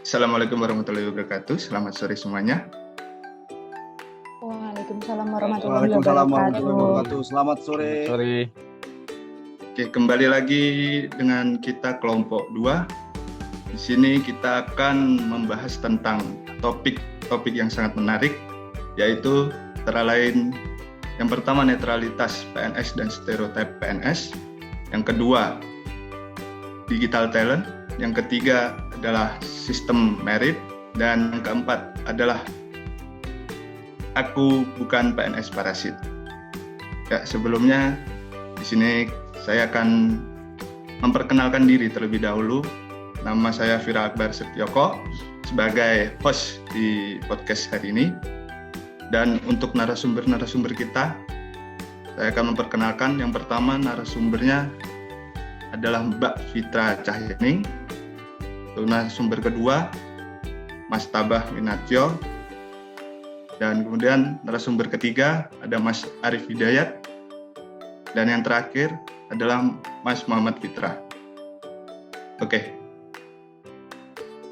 Assalamualaikum warahmatullahi wabarakatuh. Selamat sore semuanya. Waalaikumsalam warahmatullahi Waalaikumsalam warahmatullahi wabarakatuh. wabarakatuh. Selamat sore. Oke, kembali lagi dengan kita kelompok 2. Di sini kita akan membahas tentang topik yang sangat menarik, yaitu antara lain yang pertama netralitas PNS dan stereotip PNS, yang kedua digital talent, yang ketiga adalah sistem merit, dan yang keempat adalah aku bukan PNS parasit. Ya, sebelumnya di sini saya akan memperkenalkan diri terlebih dahulu. Nama saya Fira Akbar Setioko sebagai host di podcast hari ini. Dan untuk narasumber kita, saya akan memperkenalkan. Yang pertama narasumbernya adalah Mbak Fitra Cahyaning. Narasumber kedua Mas Tabah Minatjo. Dan kemudian narasumber ketiga ada Mas Arif Hidayat. Dan yang terakhir adalah Mas Muhammad Fitra. Oke.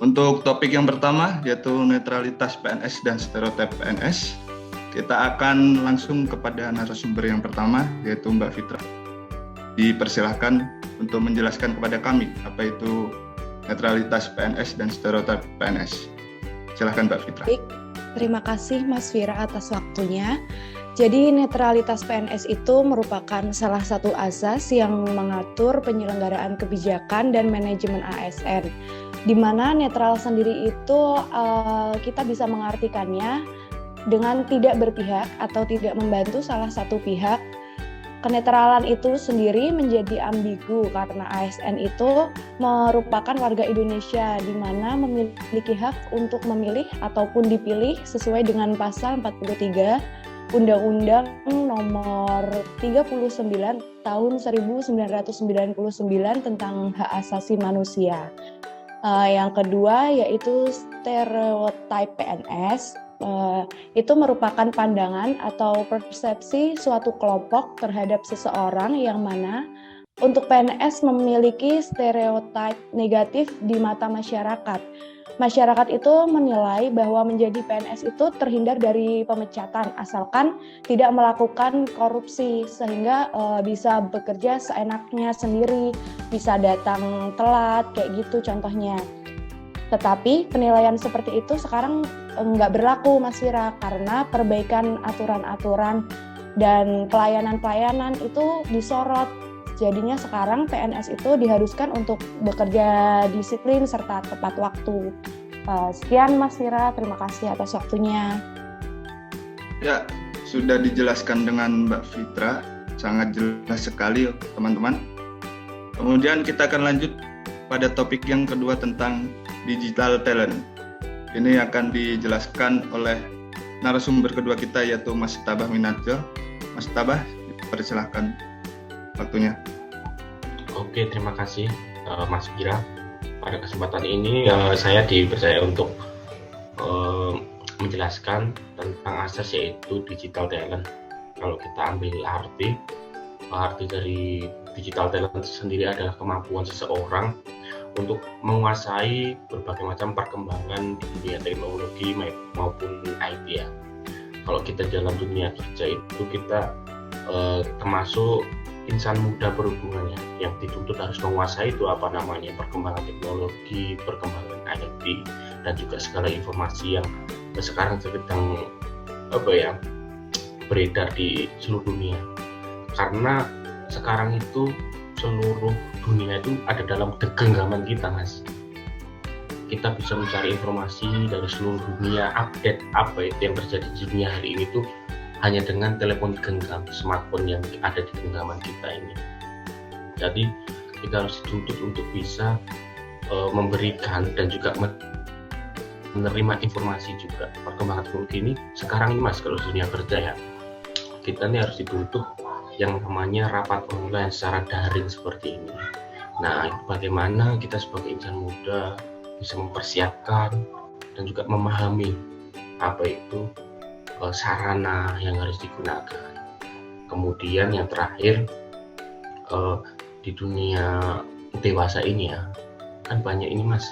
Untuk topik yang pertama yaitu netralitas PNS dan stereotip PNS, kita akan langsung kepada narasumber yang pertama yaitu Mbak Fitra. Dipersilahkan untuk menjelaskan kepada kami apa itu netralitas PNS dan stereotip PNS. Silahkan Mbak Fitra. Baik, terima kasih Mas Fira atas waktunya. Jadi netralitas PNS itu merupakan salah satu asas yang mengatur penyelenggaraan kebijakan dan manajemen ASN. Di mana netral sendiri itu kita bisa mengartikannya dengan tidak berpihak atau tidak membantu salah satu pihak. Kenetralan itu sendiri menjadi ambigu karena ASN itu merupakan warga Indonesia di mana memiliki hak untuk memilih ataupun dipilih sesuai dengan pasal 43 Undang-Undang Nomor 39 Tahun 1999 tentang Hak Asasi Manusia. Yang kedua yaitu stereotip PNS. Itu merupakan pandangan atau persepsi suatu kelompok terhadap seseorang yang mana untuk PNS memiliki stereotip negatif di mata masyarakat. Masyarakat itu menilai bahwa menjadi PNS itu terhindar dari pemecatan asalkan tidak melakukan korupsi sehingga bisa bekerja seenaknya sendiri, bisa datang telat kayak gitu contohnya. Tetapi penilaian seperti itu sekarang nggak berlaku Mas Fira karena perbaikan aturan-aturan dan pelayanan-pelayanan itu disorot. Jadinya sekarang PNS itu diharuskan untuk bekerja disiplin serta tepat waktu. Sekian Mas Fira, terima kasih atas waktunya. Ya, sudah dijelaskan dengan Mbak Fitra, sangat jelas sekali teman-teman. Kemudian kita akan lanjut pada topik yang kedua tentang digital talent. Ini akan dijelaskan oleh narasumber kedua kita yaitu Mas Tabah Minatjo. Mas Tabah, persilahkan waktunya. Oke, terima kasih Mas Fira. Pada kesempatan ini saya dipercaya untuk menjelaskan tentang asas yaitu digital talent. Kalau kita ambil arti dari digital talent sendiri adalah kemampuan seseorang untuk menguasai berbagai macam perkembangan di dunia teknologi maupun IT ya. Kalau kita dalam dunia kerja itu kita termasuk insan muda berhubungan ya, yang dituntut harus menguasai itu apa namanya perkembangan teknologi, perkembangan IT dan juga segala informasi yang sekarang sedang beredar di seluruh dunia. Karena sekarang itu seluruh dunia itu ada dalam genggaman kita, Mas. Kita bisa mencari informasi dari seluruh dunia, update apa itu yang terjadi di dunia hari ini tuh hanya dengan telepon genggam, smartphone yang ada di genggaman kita ini. Jadi kita harus dituntut untuk bisa memberikan dan juga menerima informasi juga. Perkembangan teknologi ini sekarang ini Mas, kalau dunia kerja ya, kita ini harus dituntut yang namanya rapat online secara daring seperti ini. Nah, bagaimana kita sebagai insan muda bisa mempersiapkan dan juga memahami apa itu sarana yang harus digunakan. Kemudian yang terakhir di dunia dewasa ini ya, kan banyak ini Mas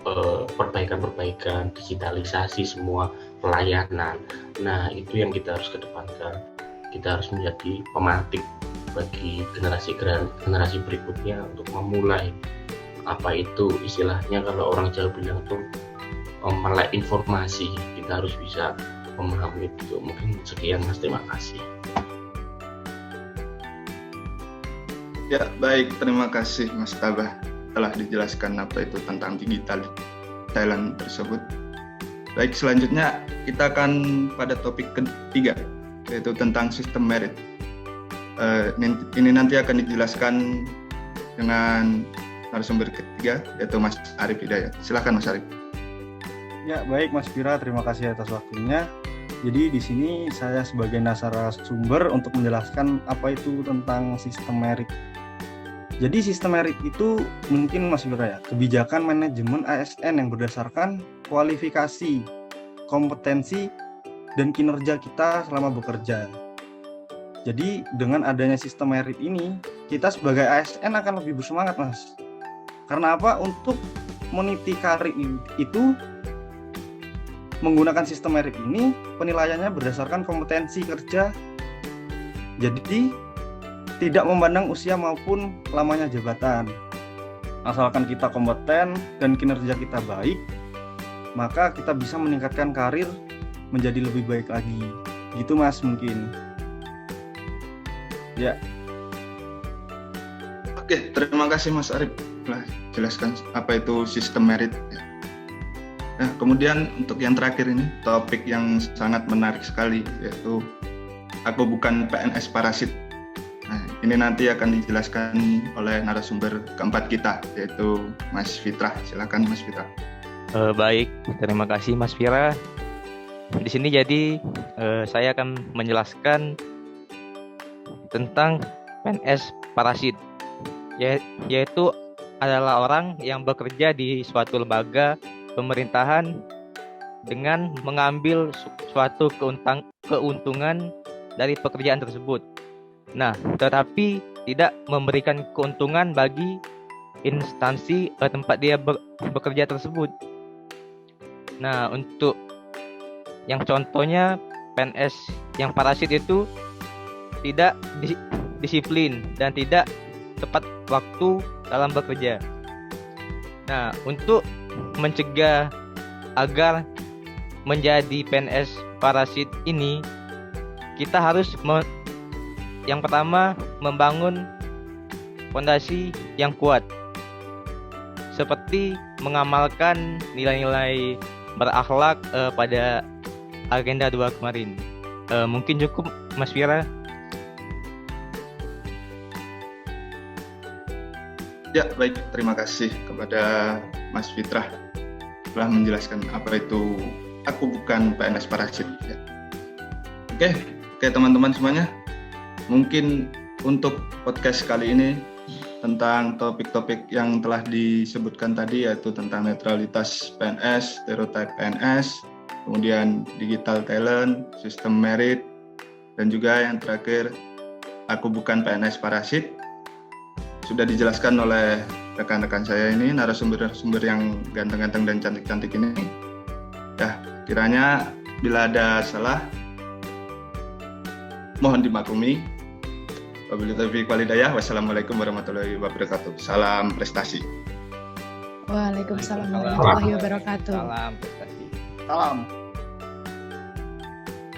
perbaikan-perbaikan, digitalisasi semua pelayanan. Nah, itu yang kita harus kedepankan. Kita harus menjadi pemantik bagi generasi berikutnya untuk memulai apa itu istilahnya kalau orang Jawa bilang itu melek informasi. Kita harus bisa memahami itu. Mungkin sekian Mas, terima kasih. Ya, baik, terima kasih Mas Tabah telah dijelaskan apa itu tentang digital talent tersebut. Baik, selanjutnya kita akan pada topik ketiga, yaitu tentang sistem merit. Ini nanti akan dijelaskan dengan narasumber ketiga, yaitu Mas Arif Hidayat. Silakan Mas Arif. Ya, baik Mas Fira, terima kasih atas waktunya. Jadi di sini saya sebagai narasumber untuk menjelaskan apa itu tentang sistem merit. Jadi sistem merit itu mungkin Mas Fira ya, kebijakan manajemen ASN yang berdasarkan kualifikasi, kompetensi, dan kinerja kita selama bekerja. Jadi dengan adanya sistem merit ini, kita sebagai ASN akan lebih bersemangat Mas. Karena apa? Untuk meniti karir itu menggunakan sistem merit ini, penilaiannya berdasarkan kompetensi kerja. Jadi tidak memandang usia maupun lamanya jabatan. Asalkan kita kompeten dan kinerja kita baik, maka kita bisa meningkatkan karir menjadi lebih baik lagi. Gitu Mas mungkin. Ya. Oke, terima kasih Mas Arif telah jelaskan apa itu sistem merit. Nah, kemudian untuk yang terakhir ini, topik yang sangat menarik sekali, yaitu aku bukan PNS parasit. Nah, ini nanti akan dijelaskan oleh narasumber keempat kita, yaitu Mas Fitrah. Silakan Mas Fitrah. Baik, terima kasih Mas Fira. Di sini jadi saya akan menjelaskan tentang PNS parasit, yaitu adalah orang yang bekerja di suatu lembaga pemerintahan dengan mengambil suatu keuntungan dari pekerjaan tersebut. Nah, tetapi tidak memberikan keuntungan bagi instansi tempat dia bekerja tersebut. Nah, untuk yang contohnya PNS yang parasit itu tidak disiplin dan tidak tepat waktu dalam bekerja. Nah, untuk mencegah agar menjadi PNS parasit ini, kita harus yang pertama membangun fondasi yang kuat, seperti mengamalkan nilai-nilai berakhlak pada agenda 2 kemarin. Mungkin cukup Mas Fira. Ya, baik, terima kasih kepada Mas Fitrah telah menjelaskan apa itu aku bukan PNS parasit. Ya. Oke, teman-teman semuanya. Mungkin untuk podcast kali ini tentang topik-topik yang telah disebutkan tadi, yaitu tentang netralitas PNS, stereotip PNS, kemudian digital talent, sistem merit, dan juga yang terakhir, aku bukan PNS parasit, sudah dijelaskan oleh rekan-rekan saya ini, narasumber-narasumber yang ganteng-ganteng dan cantik-cantik ini. Ya, kiranya bila ada salah, mohon dimaklumi. Wabillahi taufiq wal hidayah. Wassalamualaikum warahmatullahi wabarakatuh. Salam prestasi. Waalaikumsalam warahmatullahi wabarakatuh. Salam prestasi. Salam.